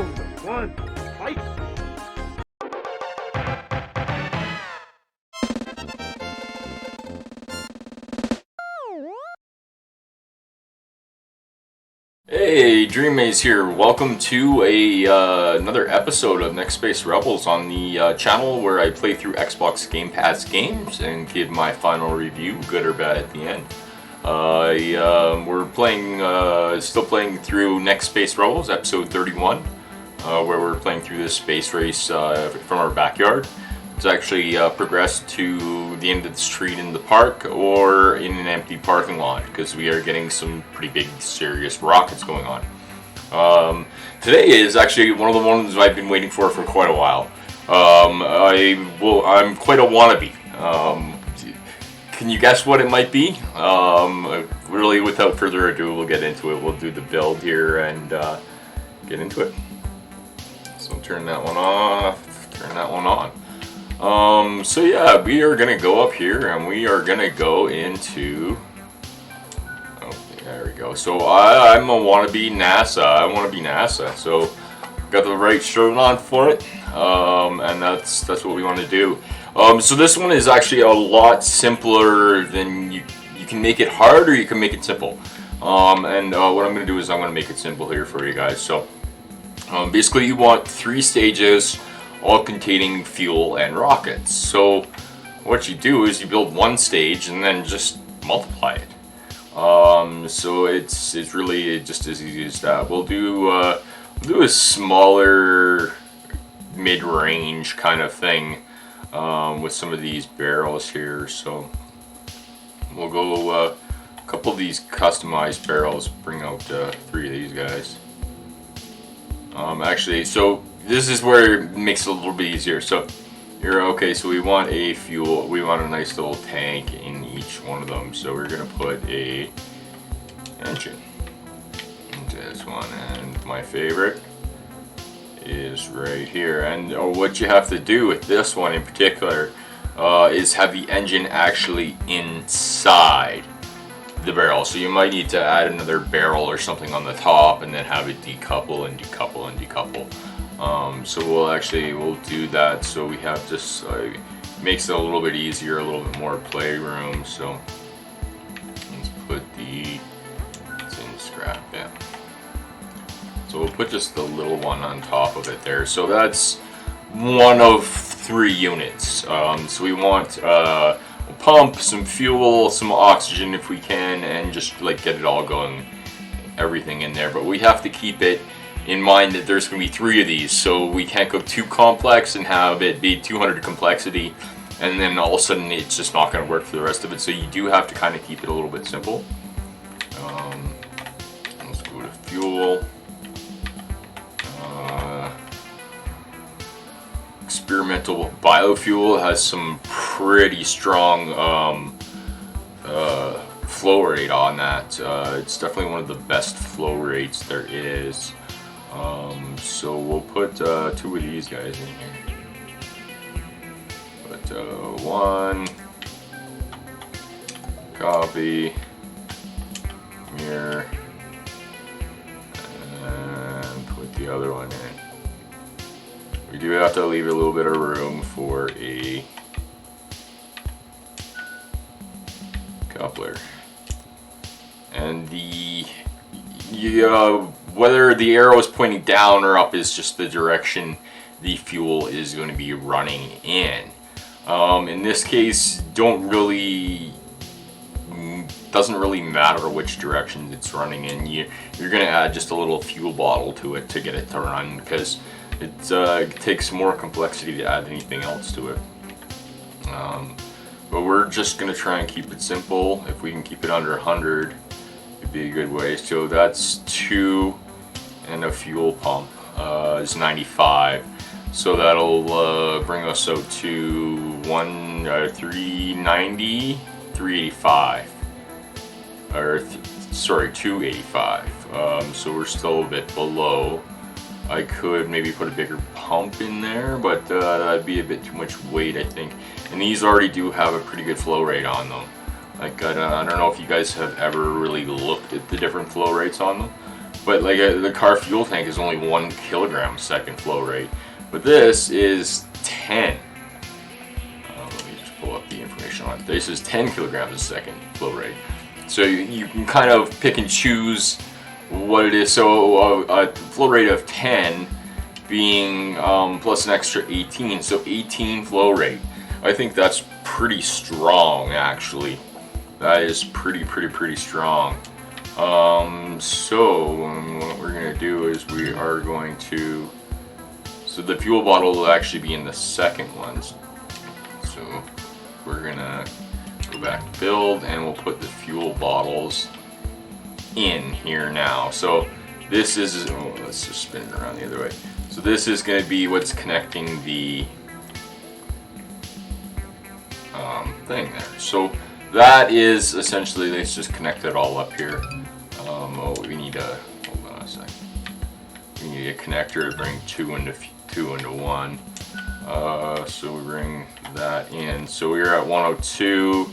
Round one, fight! Hey, Dream Maze here. Welcome to another episode of Next Space Rebels on the channel where I play through Xbox Game Pass games and give my final review, good or bad, at the end. We're still playing through Next Space Rebels, episode 31, where we're playing through this space race from our backyard. It's actually progressed to the end of the street in the park or in an empty parking lot because we are getting some pretty big, serious rockets going on. Today is actually one of the ones I've been waiting for quite a while. I'm quite a wannabe. Can you guess what it might be? Really, without further ado, we'll get into it. We'll do the build here and get into it. So turn that one off, turn that one on. So yeah, we are gonna go up here and we are gonna go into, oh, there we go. So I'm a wannabe NASA. I wanna be NASA. So got the right shirt on for it. And that's what we want to do. So this one is actually a lot simpler than you can make it hard or you can make it simple. What I'm gonna do is I'm gonna make it simple here for you guys. So basically you want 3 stages, all containing fuel and rockets. So what you do is you build one stage and then just multiply it. So it's really just as easy as that. We'll do a smaller mid-range kind of thing with some of these barrels here. So we'll go a couple of these customized barrels. Bring out 3 of these guys. Actually, so this is where it makes it a little bit easier. So here, okay, so we want a fuel, we want a nice little tank in each one of them. So we're gonna put a engine into this one, and my favorite is right here. And what you have to do with this one in particular is have the engine actually inside the barrel. So you might need to add another barrel or something on the top and then have it decouple and decouple and decouple. So we'll do that. So we have this, makes it a little bit easier, a little bit more playroom. So let's put it's in scrap, yeah. So we'll put just the little one on top of it there. So that's one of 3 units. So we want a pump, some fuel, some oxygen if we can, and just like get it all going, everything in there. But we have to keep it in mind that there's going to be 3 of these, so we can't go too complex and have it be 200 complexity, and then all of a sudden it's just not going to work for the rest of it. So you do have to kind of keep it a little bit simple. Let's go to fuel. Experimental biofuel has some pretty strong flow rate on that. It's definitely one of the best flow rates there is. So we'll put 2 of these guys in here. Put 1, copy, here, and put the other one in. We do have to leave a little bit of room for a coupler. And whether the arrow is pointing down or up is just the direction the fuel is going to be running in. In this case, doesn't really matter which direction it's running in. You're going to add just a little fuel bottle to it to get it to run, because it takes more complexity to add anything else to it. But we're just going to try and keep it simple. If we can keep it under 100, it'd be a good way. So that's 2, and a fuel pump is 95. So that'll bring us out to 390, 385, or sorry, 285. So we're still a bit below. I could maybe put a bigger pump in there, but that'd be a bit too much weight, I think. And these already do have a pretty good flow rate on them. Like I don't know if you guys have ever really looked at the different flow rates on them, But like the car fuel tank is only 1 kilogram a second flow rate, but this is 10. Let me just pull up the information on it. This is 10 kilograms a second flow rate. So you can kind of pick and choose what it is. So a flow rate of 10 being plus an extra 18, so 18 flow rate. I think that's pretty strong, actually. That is pretty strong. So what we're gonna do is we are going to, so the fuel bottle will actually be in the second one. So we're gonna go back to build, and we'll put the fuel bottles in here now. So this is, oh, let's just spin it around the other way. So this is going to be what's connecting the thing there. So that is essentially, let's just connect it all up here. Oh, we need a, hold on a second. We need a connector to bring two into one. So we bring that in. So we're at 102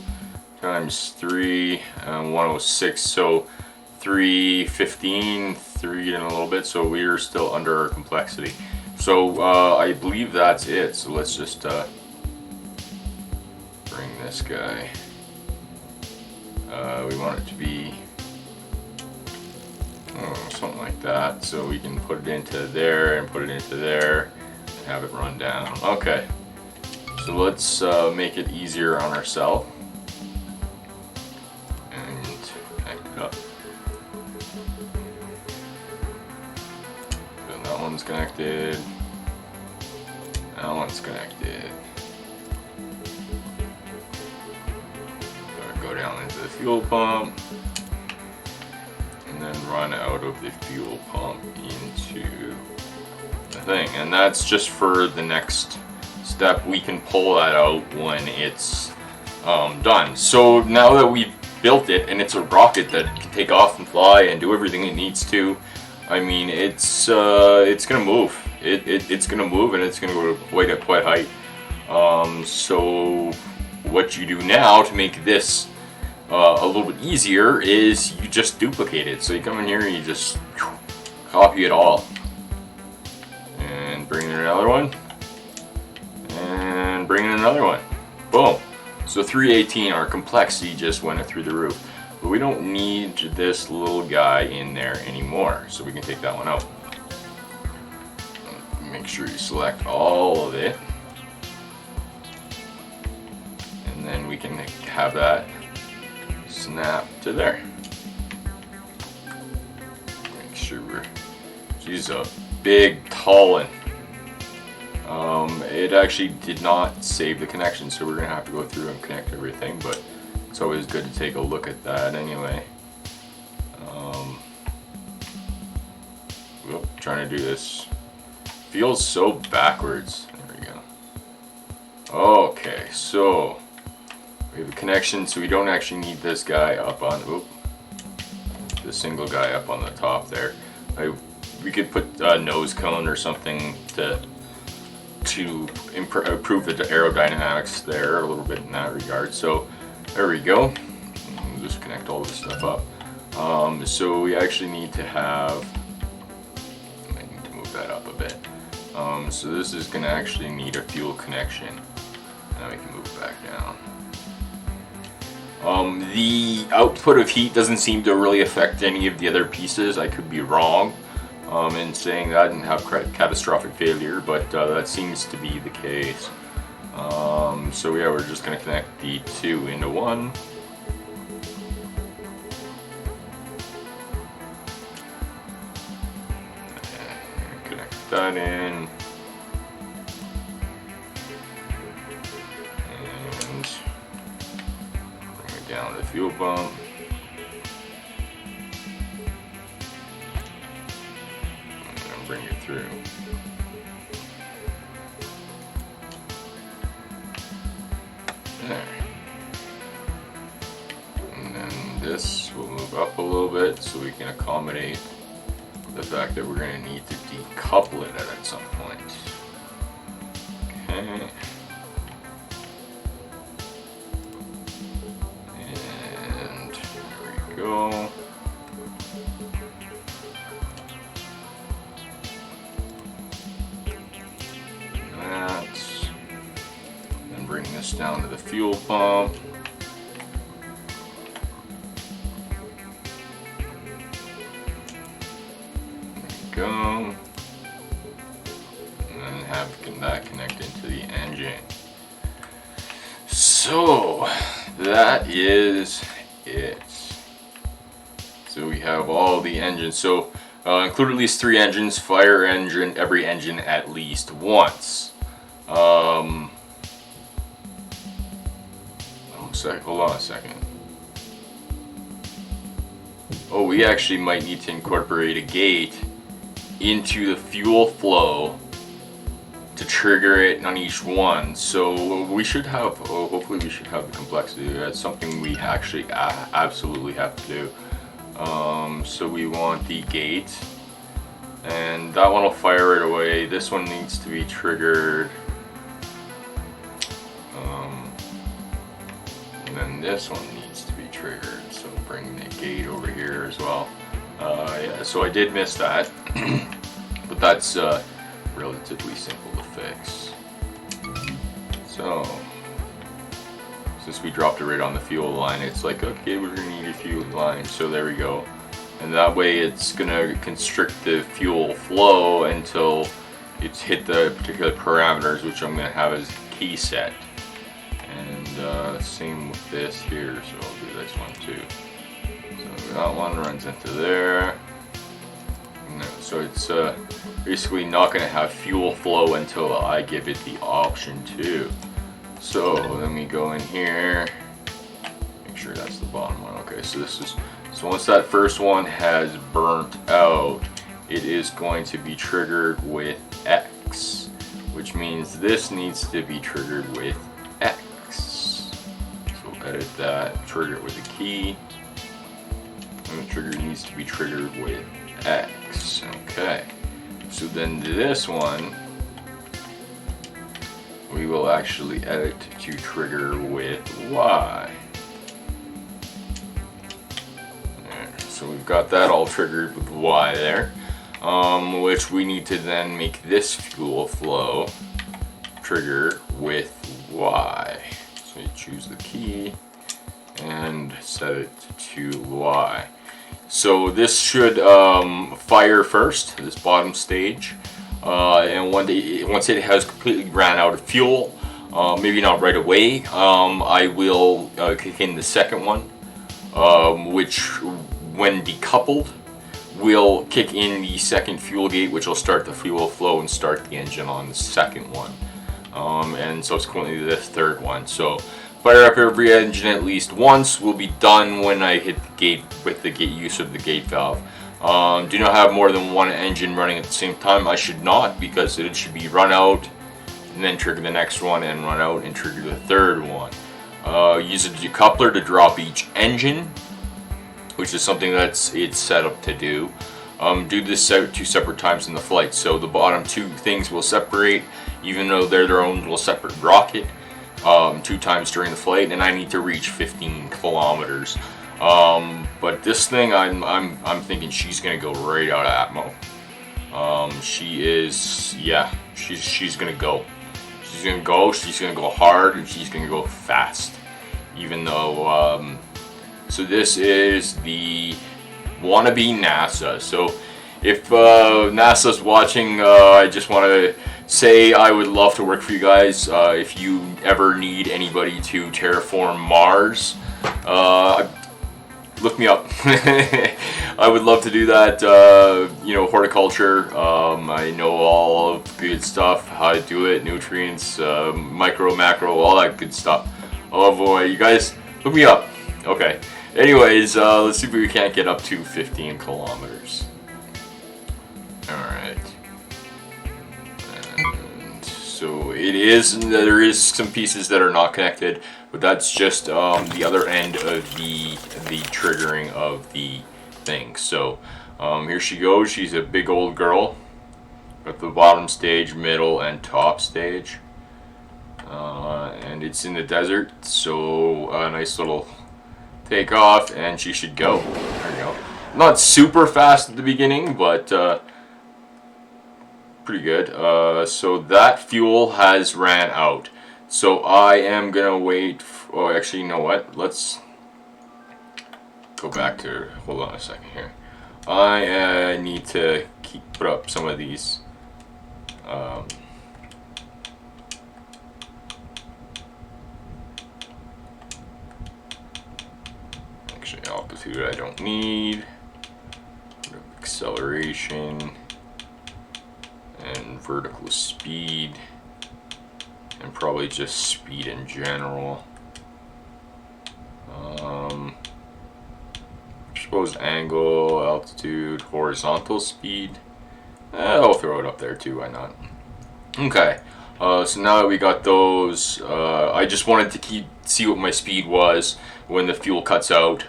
times 3, 106. So 315, 3 and a little bit, so we're still under our complexity. So I believe that's it. So let's just bring this guy. We want it to be something like that, so we can put it into there and put it into there and have it run down. Okay, so let's make it easier on ourselves and connect it up. That one's connected. That one's connected. Go down into the fuel pump, and then run out of the fuel pump into the thing. And that's just for the next step. We can pull that out when it's done. So now that we've built it, and it's a rocket that can take off and fly and do everything it needs to, I mean, it's gonna move. It's gonna move, and it's gonna go to quite height. So what you do now to make this a little bit easier is you just duplicate it. So you come in here and you just copy it all, and bring in another one, and bring in another one. Boom. So 318, our complexity just went through the roof. But we don't need this little guy in there anymore, so we can take that one out. Make sure you select all of it, and then we can have that snap to there. Make sure she's a big, tall one. It actually did not save the connection, so we're gonna have to go through and connect everything, but it's always good to take a look at that anyway. Trying to do this feels so backwards. There we go. Okay, so we have a connection, so we don't actually need this guy up on, the single guy up on the top there. We could put a nose cone or something to improve the aerodynamics there a little bit in that regard. So there we go. We'll just connect all this stuff up. So we actually need to have, I need to move that up a bit. So this is going to actually need a fuel connection. Now we can move it back down. The output of heat doesn't seem to really affect any of the other pieces. I could be wrong in saying that and have catastrophic failure, but that seems to be the case. So yeah, we're just going to connect the two into one. And connect that in. And bring it down to the fuel pump. And bring it through. There. And then this will move up a little bit so we can accommodate the fact that we're going to need to decouple it at some point. Okay. And there we go. this down to the fuel pump. Go, and then have that connect into the engine. So that is it. So we have all the engines. So include at least 3 engines. Fire engine, every engine at least once. Hold on a second. Oh, we actually might need to incorporate a gate into the fuel flow to trigger it on each one. So we should have, hopefully we should have the complexity. That's something we actually absolutely have to do. So we want the gate, and that one will fire right away. This one needs to be triggered. And then this one needs to be triggered. So bring the gate over here as well. Yeah, so I did miss that, but that's relatively simple to fix. So since we dropped it right on the fuel line, it's like, okay, we're gonna need a fuel line. So there we go. And that way it's gonna constrict the fuel flow until it's hit the particular parameters, which I'm gonna have as key set. And same with this here, so I'll do this one too. So that one runs into there. So it's basically not going to have fuel flow until I give it the option to. So let me go in here, make sure that's the bottom one. Okay, so this is, so once that first one has burnt out, it is going to be triggered with X, which means this needs to be triggered with X. So edit that, trigger it with a key. And the trigger needs to be triggered with X. Okay, so then this one we will actually edit to trigger with Y. There. So we've got that all triggered with Y there, which we need to then make this fuel flow trigger with Y. So you choose the key and set it to Y. So this should fire first, this bottom stage, and once it has completely ran out of fuel, maybe not right away, I will kick in the second one, which when decoupled will kick in the second fuel gate, which will start the fuel flow and start the engine on the second one, and subsequently the third one. So fire up every engine at least once. Will be done when I hit the gate with the use of the gate valve. Do not have more than one engine running at the same time. I should not, because it should be run out and then trigger the next one, and run out and trigger the third one. Use a decoupler to drop each engine, which is something that's it's set up to do. Do this 2 separate times in the flight. So the bottom 2 things will separate, even though they're their own little separate rocket. 2 times during the flight, and I need to reach 15 kilometers. But this thing, I'm thinking she's gonna go right out of Atmo. She is, yeah, she's gonna go. She's gonna go hard, and she's gonna go fast. Even though, so this is the Wannabe NASA. So if NASA's watching, I just want to say I would love to work for you guys. If you ever need anybody to terraform Mars, look me up. I would love to do that. You know, horticulture. I know all of the good stuff, how to do it, nutrients, micro, macro, all that good stuff. Oh boy, you guys, look me up. Okay. Anyways, let's see if we can't get up to 15 kilometers. Alright. And so it is, there is some pieces that are not connected, but that's just the other end of the triggering of the thing. So here she goes. She's a big old girl. Got the bottom stage, middle, and top stage. And it's in the desert, so a nice little take off, and she should go. There you go. Not super fast at the beginning, but pretty good. So that fuel has ran out. So I am gonna wait. Oh, actually, you know what? Let's go back to. Hold on a second here. I need to put up some of these. Actually, altitude I don't need. Acceleration and vertical speed, and probably just speed in general. Suppose angle, altitude, horizontal speed. I'll throw it up there too, why not? Okay, so now that we got those, I just wanted to see what my speed was when the fuel cuts out,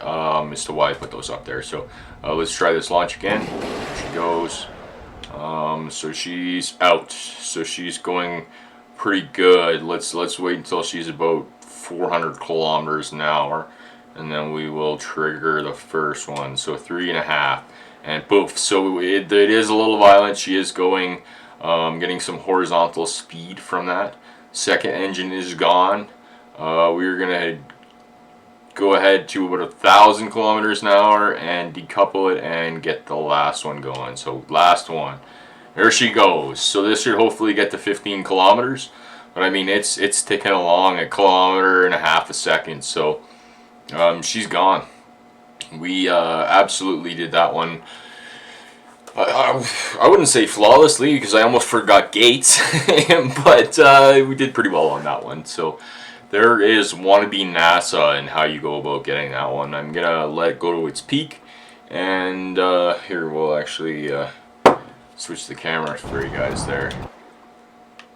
as to why I put those up there. So let's try this launch again. There she goes. So she's out. So she's going pretty good. Let's wait until she's about 400 kilometers an hour, and then we will trigger the first one. So 3.5, and poof. So it is a little violent. She is going, getting some horizontal speed from that. Second engine is gone. We're gonna go ahead to about 1,000 kilometers an hour and decouple it and get the last one going. So last one, there she goes. So this should hopefully get to 15 kilometers, but I mean it's ticking along 1.5 kilometers a second. So she's gone. We absolutely did that one. I wouldn't say flawlessly because I almost forgot gates, but we did pretty well on that one. So there is Wannabe NASA and how you go about getting that one. I'm gonna let it go to its peak, and here we'll actually switch the camera for you guys there.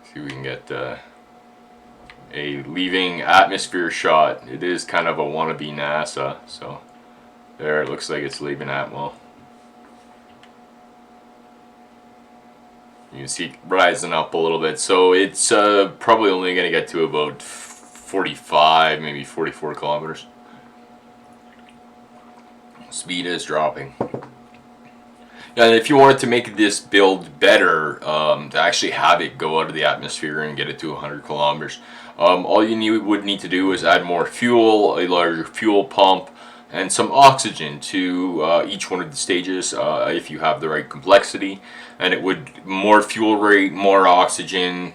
See if we can get a leaving atmosphere shot. It is kind of a Wannabe NASA, so there it looks like it's leaving atmo. You can see it rising up a little bit, so it's probably only going to get to about 45, maybe 44 kilometers. Speed is dropping. And if you wanted to make this build better, to actually have it go out of the atmosphere and get it to 100 kilometers, all you would need to do is add more fuel, a larger fuel pump, and some oxygen to each one of the stages if you have the right complexity. And it would, more fuel rate, more oxygen,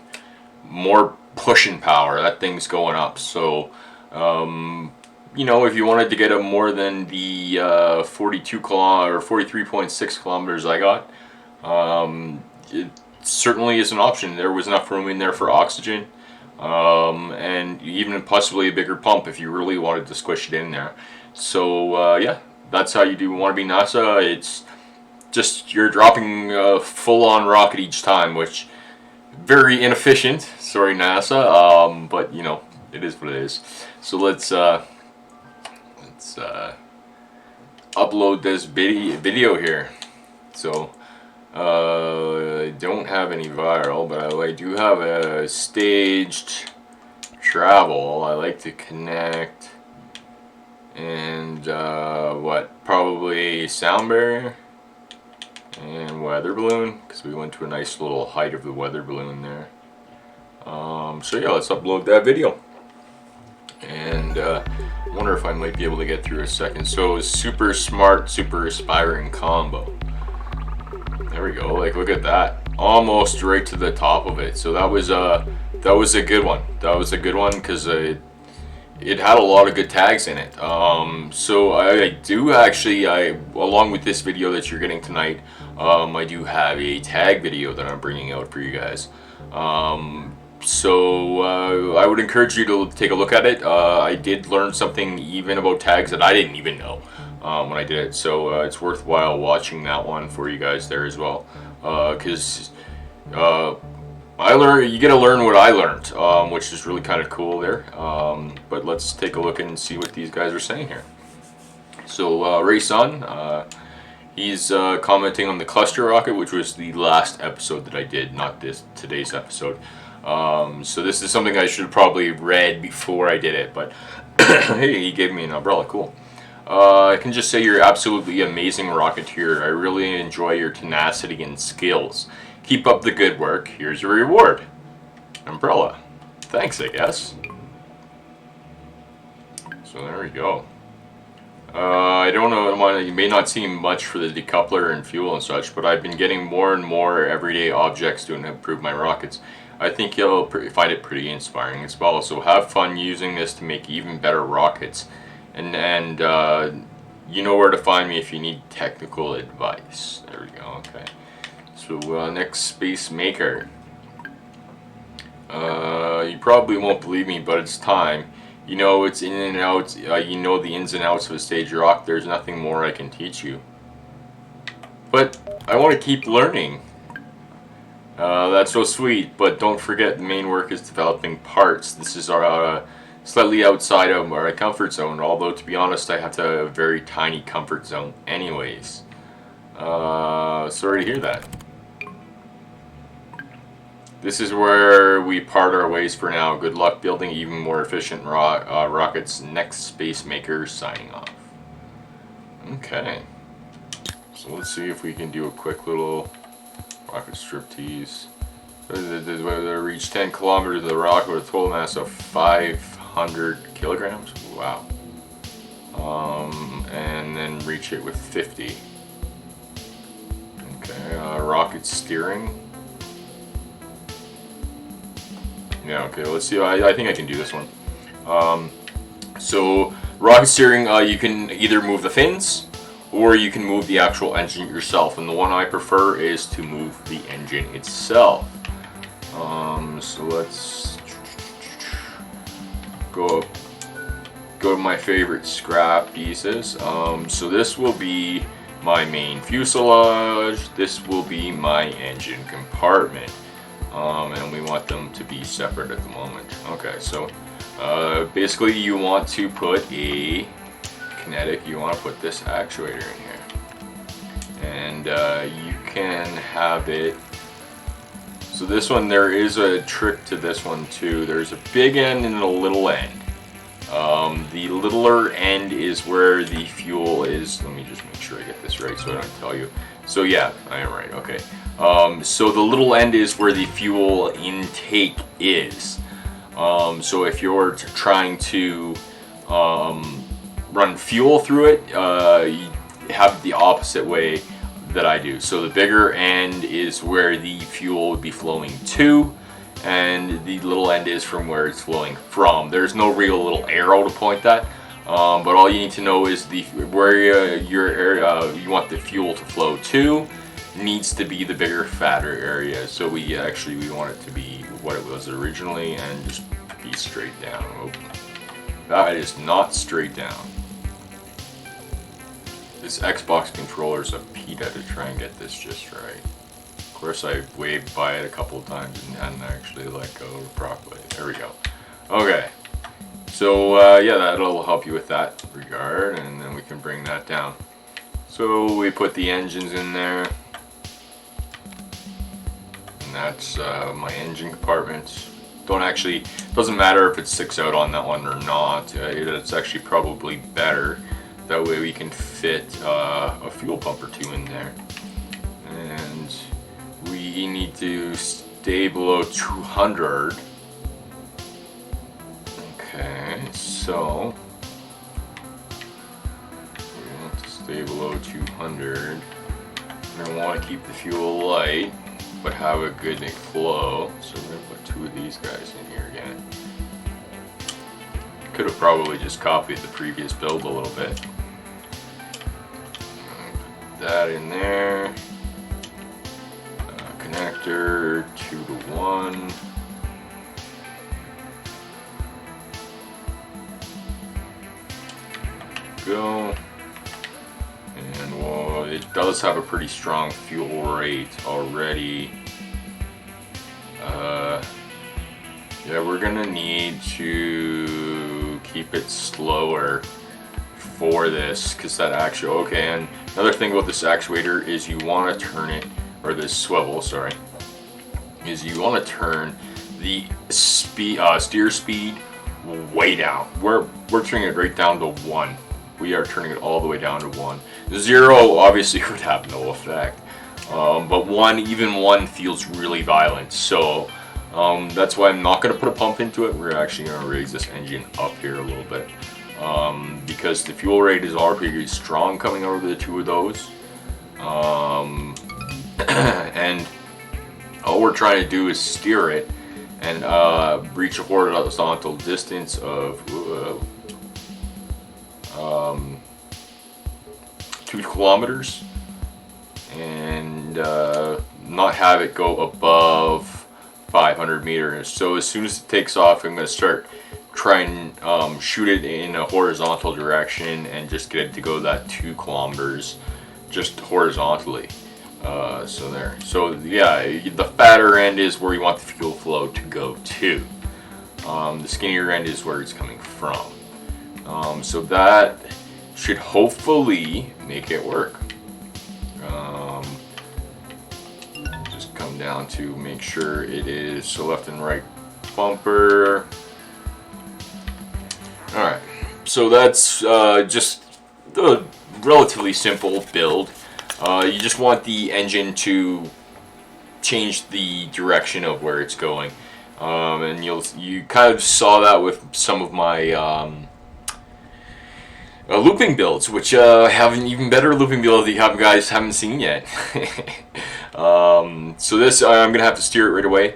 more pushing power. That thing's going up. So you know, if you wanted to get a more than the 42 kilometer or 43.6 kilometers I got, it certainly is an option. There was enough room in there for oxygen, and even possibly a bigger pump if you really wanted to squish it in there. So yeah, that's how you do Wannabe NASA. It's just you're dropping a full-on rocket each time, which very inefficient. Sorry, NASA, but you know it is what it is. So let's upload this video here. So I don't have any viral, but I do have a staged travel. I like to connect, and what, probably sound barrier and weather balloon, because we went to a nice little height of the weather balloon there. So yeah, let's upload that video. And wonder if I might be able to get through a second. So super smart, super aspiring combo. There we go. Like, look at that, almost right to the top of it. So that was a good one. That was a good one because it had a lot of good tags in it. So I do actually, along with this video that you're getting tonight, I do have a tag video that I'm bringing out for you guys. So I would encourage you to take a look at it. I did learn something even about tags that I didn't even know when I did it. So it's worthwhile watching that one for you guys there as well, because you get to learn what I learned, which is really kind of cool there. But let's take a look and see what these guys are saying here. So Ray Sun, he's commenting on the cluster rocket, which was the last episode that I did, not today's episode. So this is something I should have probably read before I did it, but hey, he gave me an umbrella, cool. I can just say you're absolutely amazing rocketeer. I really enjoy your tenacity and skills. Keep up the good work. Here's your reward. Umbrella. thanks, I guess. So there we go. I don't know, you may not see much for the decoupler and fuel and such, but I've been getting more and more everyday objects to improve my rockets. I think you'll find it pretty inspiring as well. So have fun using this to make even better rockets. And you know where to find me if you need technical advice. There we go, okay. So next, Space Maker. You probably won't believe me, but it's time. You know it's in and out, you know the ins and outs of a stage rock. There's nothing more I can teach you. But I want to keep learning. That's so sweet, but don't forget the main work is developing parts. This is our slightly outside of our comfort zone, although to be honest I have a very tiny comfort zone anyways. Sorry to hear that. This is where we part our ways for now. Good luck building even more efficient rockets. Next, Space Maker signing off. Okay. So let's see if we can do a quick little rocket striptease. Reach 10 kilometers of the rocket with a total mass of 500 kilograms. Wow. And then reach it with 50. Okay. Rocket steering. Yeah, okay, let's see. I think I can do this one. So, rocket steering, you can either move the fins, or you can move the actual engine yourself. And the one I prefer is to move the engine itself. So let's go to my favorite scrap pieces. So this will be my main fuselage. This will be my engine compartment. And we want them to be separate at the moment. Okay, so basically you want to put a kinetic, you want to put this actuator in here. And you can have it, so this one, there is a trick to this one too. There's a big end and a little end. The littler end is where the fuel is. Let me just make sure I get this right so I don't tell you. So yeah, I am right, okay. So the little end is where the fuel intake is. So if you're trying to run fuel through it, you have the opposite way that I do. So the bigger end is where the fuel would be flowing to, and the little end is from where it's flowing from. There's no real little arrow to point that, but all you need to know is where you want the fuel to flow to needs to be the bigger, fatter area. So we want it to be what it was originally and just be straight down. Oh, that is not straight down. This Xbox controller is a pita to try and get this just right. Of course, I waved by it a couple of times and hadn't actually let go properly. There we go. Okay. So yeah, that'll help you with that regard, and then we can bring that down. So we put the engines in there. And that's my engine compartment. Doesn't matter if it sticks out on that one or not. It's actually probably better. That way we can fit a fuel pump or two in there. And we need to stay below 200. Okay, so we want to stay below 200. We're going to want to keep the fuel light, but have a good flow. So we're going to put two of these guys in here again. Could have probably just copied the previous build a little bit. Put that in there. Connector 2 to 1. Go. And well, it does have a pretty strong fuel rate already. Yeah, we're gonna need to keep it slower for this, because that actually, okay, and another thing about this actuator is you want to turn it, or this swivel, sorry, is you want to turn the steer speed way down. We're turning it right down to 1. We are turning it all the way down to 1. 0 obviously would have no effect, but even 1 feels really violent. So That's why I'm not going to put a pump into it. We're actually going to raise this engine up here a little bit. Because the fuel rate is already strong coming over the two of those. And all we're trying to do is steer it and reach a horizontal distance of 2 kilometers and not have it go above 500 meters. So as soon as it takes off, I'm going to start trying shoot it in a horizontal direction and just get it to go that 2 kilometers just horizontally. So there. So yeah, the fatter end is where you want the fuel flow to go to. The skinnier end is where it's coming from. So that should hopefully make it work. Just come down to make sure it is so left and right bumper. Alright, so that's just a relatively simple build. You just want the engine to change the direction of where it's going. And you kind of saw that with some of my looping builds, which have an even better looping build that you guys haven't seen yet. So this, I'm going to have to steer it right away.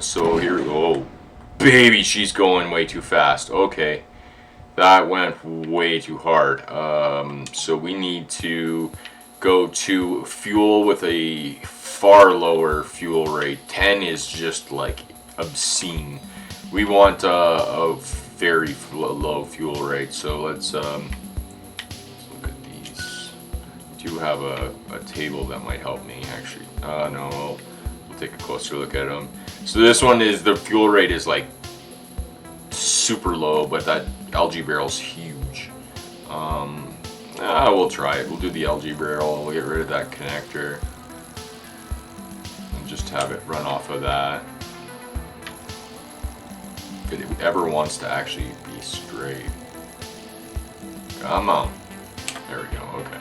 So here, oh baby, she's going way too fast. Okay, that went way too hard. So we need to go to fuel with a far lower fuel rate. 10 is just like obscene. We want a very low fuel rate. So let's look at these. I do have a table that might help me actually. No, we'll take a closer look at them. So this one is, the fuel rate is like super low, but that algae barrel's huge. We'll try it. We'll do the algae barrel. We'll get rid of that connector and just have it run off of that. If it ever wants to actually be straight. Come on. There we go. Okay.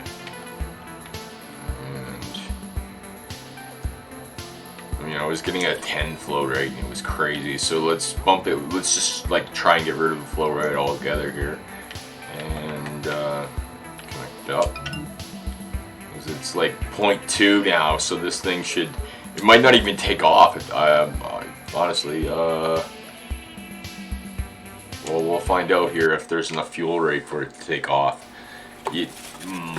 And I was getting a 10 flow rate and it was crazy. So let's bump it. Let's just like try and get rid of the flow rate altogether here. And connect up. It's like 0.2 now, so this thing should, it might not even take off. Honestly, well, we'll find out here if there's enough fuel rate for it to take off. It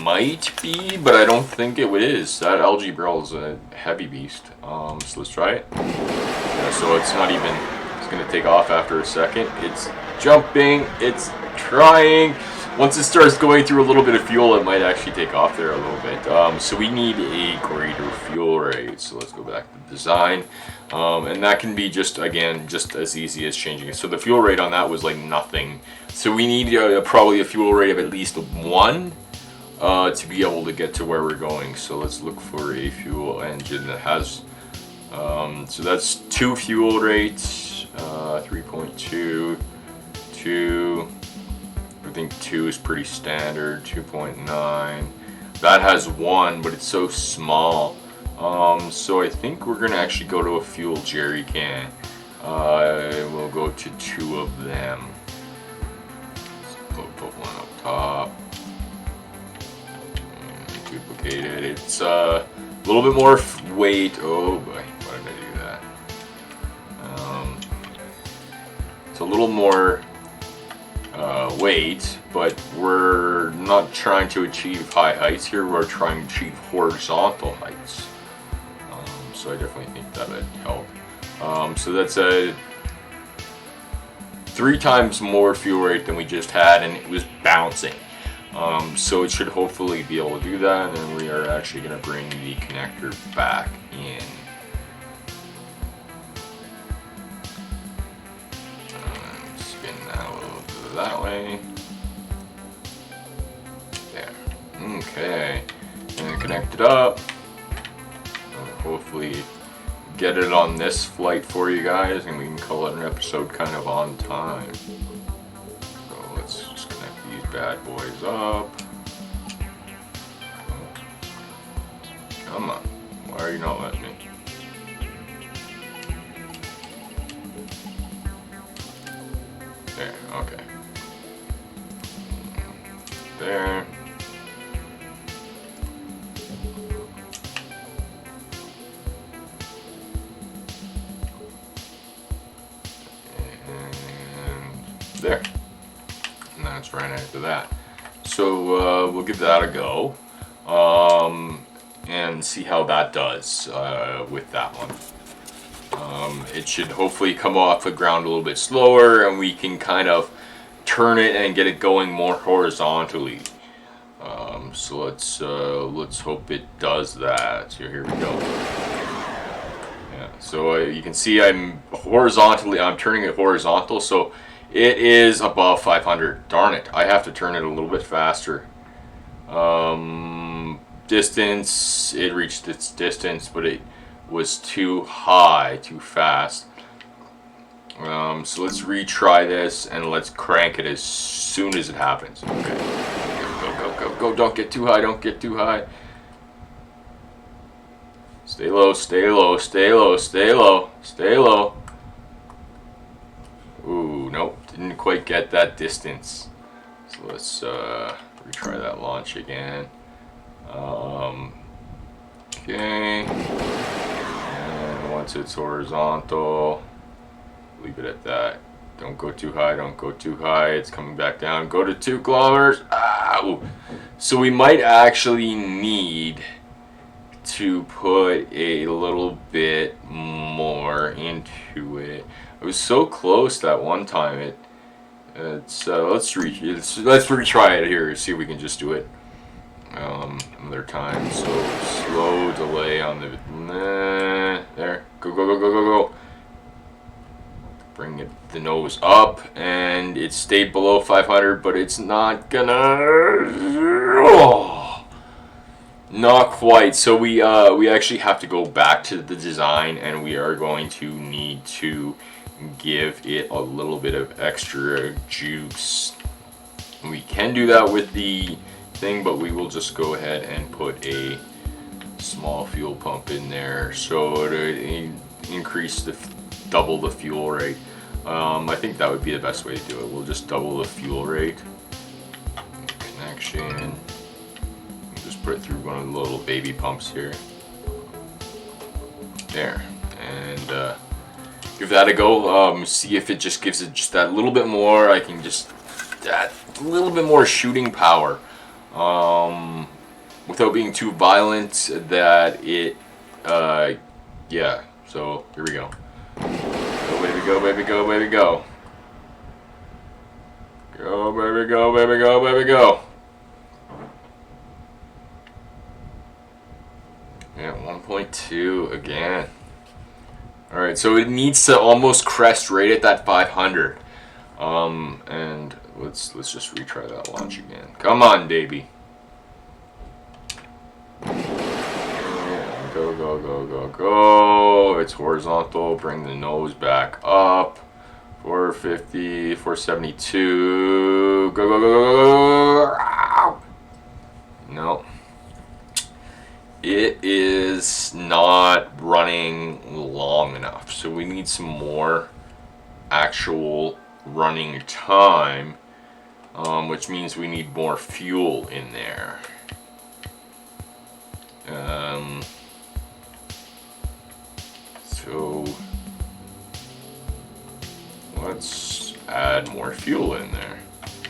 might be, but I don't think it is. That algae barrel is a heavy beast. So let's try it. Yeah, so it's not even, it's gonna take off after a second. It's jumping, it's trying. Once it starts going through a little bit of fuel, it might actually take off there a little bit. So we need a greater fuel rate. So let's go back to design. And that can be just, again, just as easy as changing it. So the fuel rate on that was like nothing. So we need probably a fuel rate of at least 1 to be able to get to where we're going. So let's look for a fuel engine that has, so that's 2 fuel rates, 3.2, 2. I think 2 is pretty standard, 2.9. That has 1, but it's so small. So I think we're gonna actually go to a fuel jerry can. We'll go to 2 of them. Let's put 1 up top. And duplicate it. It's a little bit more weight. Oh boy, why did I do that? It's a little more weight, but we're not trying to achieve high heights here. We're trying to achieve horizontal heights. So I definitely think that would help. So that's a 3 times more fuel rate than we just had, and it was bouncing. So it should hopefully be able to do that, and we are actually going to bring the connector back in. Spin that a little bit that way. There. Okay. And connect it up. Hopefully get it on this flight for you guys, and we can call it an episode kind of on time. So let's just connect these bad boys up. Come on, why are you not letting me? Okay. There. And there. And that's right after that. So we'll give that a go. And see how that does with that one. It should hopefully come off the ground a little bit slower, and we can kind of turn it and get it going more horizontally. So let's hope it does that. So here we go. Yeah. So you can see I'm turning it horizontal, so it is above 500. Darn it! I have to turn it a little bit faster. Distance, it reached its distance, but it was too high, too fast. So let's retry this, and let's crank it as soon as it happens. Okay. Go. Don't get too high, don't get too high. Stay low. Ooh, nope, didn't quite get that distance. So let's retry that launch again. Okay. And once it's horizontal, leave it at that. Don't go too high, It's coming back down. Go to 2 kilometers. Ow! So we might actually need to put a little bit more into it. I was so close that one time. Let's retry it here. See if we can just do it another time. So slow delay on the there. Go. Bring the nose up, and it stayed below 500, but it's not gonna. Not quite. So we actually have to go back to the design, and we are going to need to give it a little bit of extra juice. We can do that with the thing, but we will just go ahead and put a small fuel pump in there, so to increase double the fuel rate. I think that would be the best way to do it. We'll just double the fuel rate. Connection. Just put it through one of the little baby pumps here. There. And give that a go. See if it just gives it just that little bit more. I can just that little bit more shooting power. Without being too violent, that it yeah, so here we go. Go baby, go. Go baby, go. Yeah, 1.2 again. Alright, so it needs to almost crest right at that 500. And let's just retry that launch again. Come on, baby. Go. It's horizontal. Bring the nose back up. 450, 472. Go. No. It is not running long enough. So we need some more actual running time, which means we need more fuel in there. So let's add more fuel in there.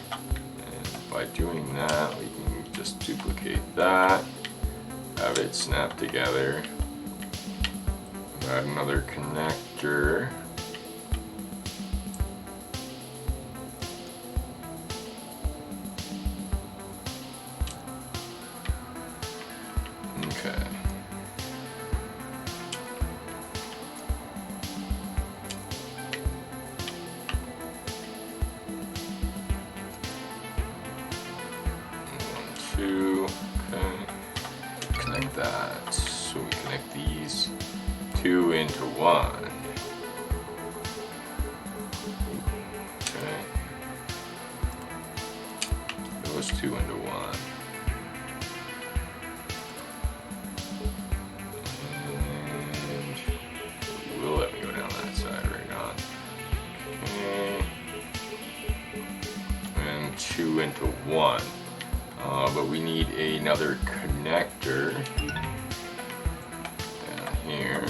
And by doing that, we can just duplicate that, have it snap together, add another connector. Okay. Two. Okay. Connect that. So we connect these two into one. Okay. Those two into one. Will let me go down that side right on. Okay. into one. But we need another connector down here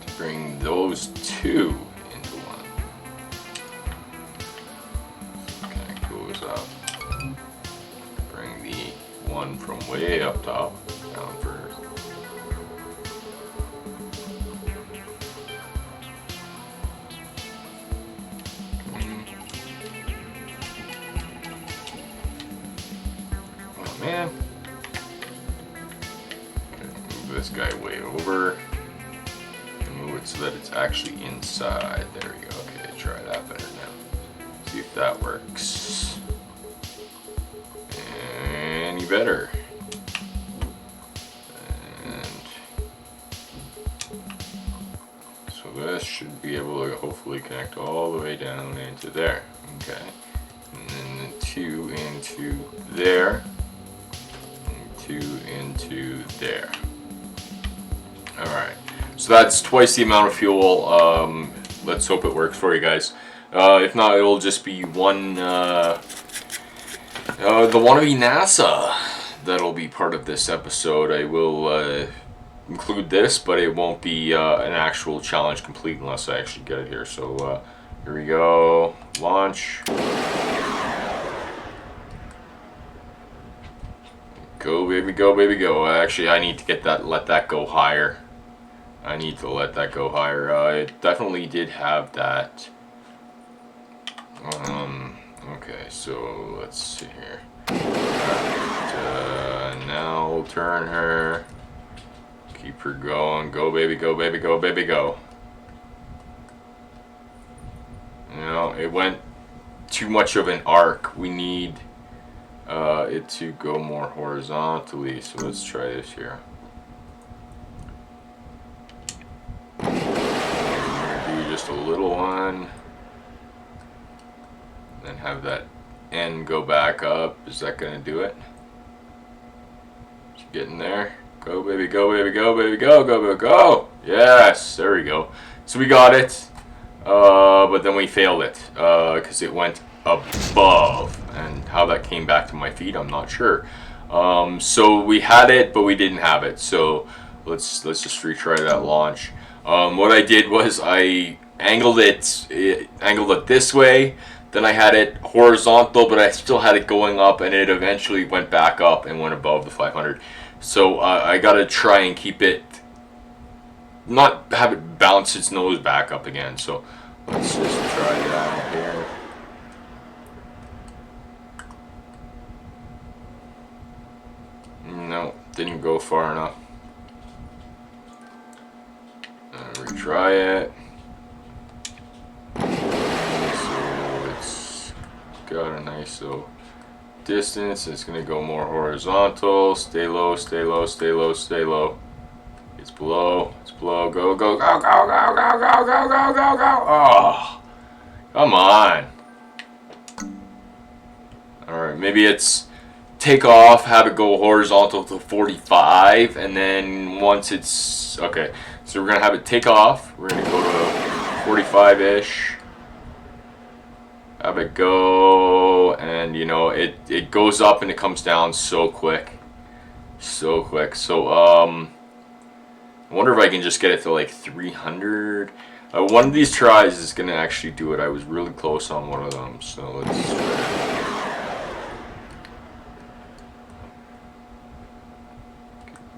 to bring those two into one. Okay, goes up. Bring the one from way up top down first. Man. Okay, move this guy way over. And move it so that it's actually inside. There we go. Okay, try that better now. See if that works. Any better. And so this should be able to hopefully connect all the way down into there. Okay. And then the two into there. Into there. Alright, so that's twice the amount of fuel. Let's hope it works for you guys. If not, it'll just be one, the Wannabe NASA that'll be part of this episode. I will include this, but it won't be an actual challenge complete unless I actually get it here. So here we go, launch. Go baby, go baby, go. Actually, I need to get that, let that go higher. I need to let that go higher. It definitely did have that. Okay, so let's see here. Now we'll turn her. Keep her going. Go baby, go baby, go baby, go. You know, it went too much of an arc. We need it to go more horizontally, so let's try this here. Do just a little one, then have that end go back up. Is that gonna do it? Get in there. Go baby, go baby, go baby, go, go, go, go. Yes, there we go. So we got it, but then we failed it because it went above, and how that came back to my feet, I'm not sure. So we had it, but we didn't have it. So let's just retry that launch. What I did was I angled it this way. Then I had it horizontal, but I still had it going up, and it eventually went back up and went above the 500. So I gotta try and keep it, not have it bounce its nose back up again. So let's just try that here. No, didn't go far enough. Retry it. So it's got a nice little distance. It's gonna go more horizontal. Stay low, stay low, stay low, stay low. It's below. It's below. Go, go, go, go, go, go, go, go, go, go, go. Oh, come on. All right, maybe it's take off, have it go horizontal to 45, and then once it's okay, so we're gonna have it take off. We're gonna go to 45-ish, have it go, and you know it goes up and it comes down so quick, so quick. So I wonder if I can just get it to like 300. One of these tries is gonna actually do it. I was really close on one of them, so let's try it.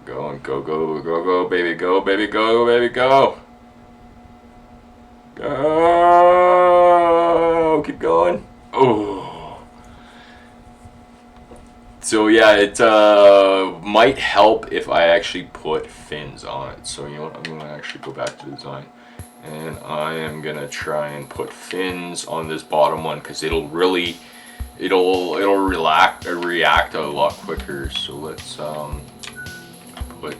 Go and go, go, go, go, baby, go, baby, go, baby, go. Go. Keep going. Oh. So yeah, it might help if I actually put fins on it. So you know what? I'm gonna actually go back to the design, and I am gonna try and put fins on this bottom one because it'll react a lot quicker. So let's put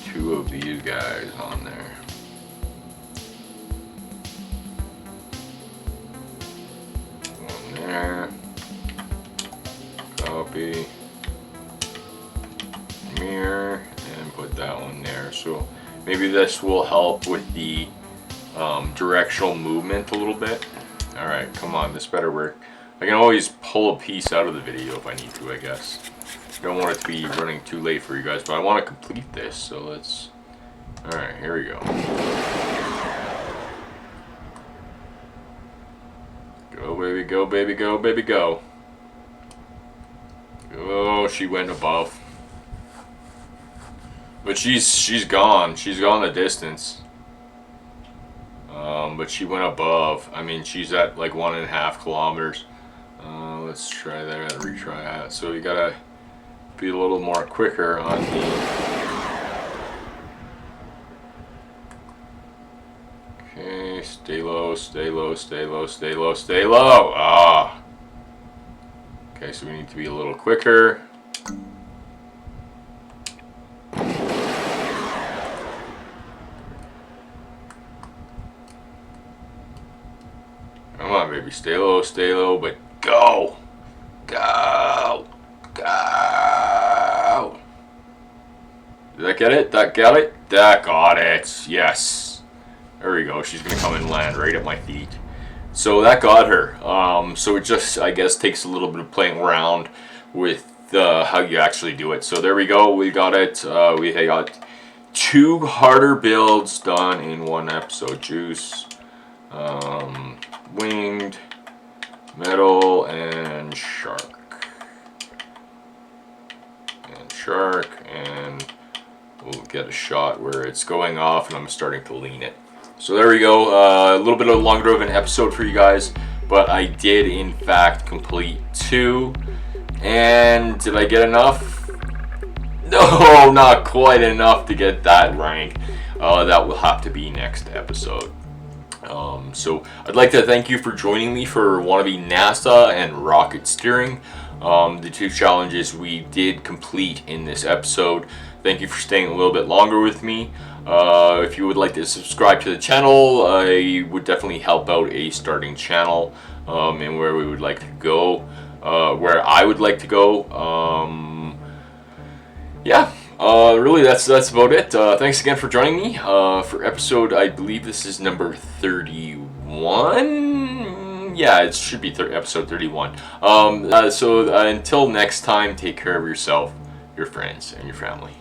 two of these guys on there. One there. Copy. Mirror. And put that one there. So maybe this will help with the directional movement a little bit. Alright, come on, this better work. I can always pull a piece out of the video if I need to, I guess. I don't want it to be running too late for you guys, but I want to complete this, so let's... Alright, here we go. Go, baby, go, baby, go, baby, go. Oh, she went above. But she's gone. She's gone the distance. But she went above. I mean, she's at like 1.5 kilometers. Let's try that, retry that. So you gotta be a little more quicker on the... Okay, stay low, stay low, stay low, stay low, stay low. Ah. Okay, so we need to be a little quicker. Come on, baby, stay low, but go! Go! Go! Did that get it? That got it? That got it. Yes. There we go. She's going to come and land right at my feet. So that got her. So it just, I guess, takes a little bit of playing around with how you actually do it. So there we go. We got it. We got 2 harder builds done in one episode. Juice, winged, metal, and shark. And we'll get a shot where it's going off and I'm starting to lean it. So there we go, a little bit of longer of an episode for you guys, but I did in fact complete 2. And did I get enough? No, not quite enough to get that rank. That will have to be next episode. So I'd like to thank you for joining me for Wannabe NASA and rocket steering. The 2 challenges we did complete in this episode. Thank you for staying a little bit longer with me. If you would like to subscribe to the channel, I would definitely help out a starting channel, and where we would like to go, where I would like to go. Yeah, really that's about it. Thanks again for joining me for episode, I believe this is number 31. Yeah, it should be episode 31. So until next time, take care of yourself, your friends, and your family.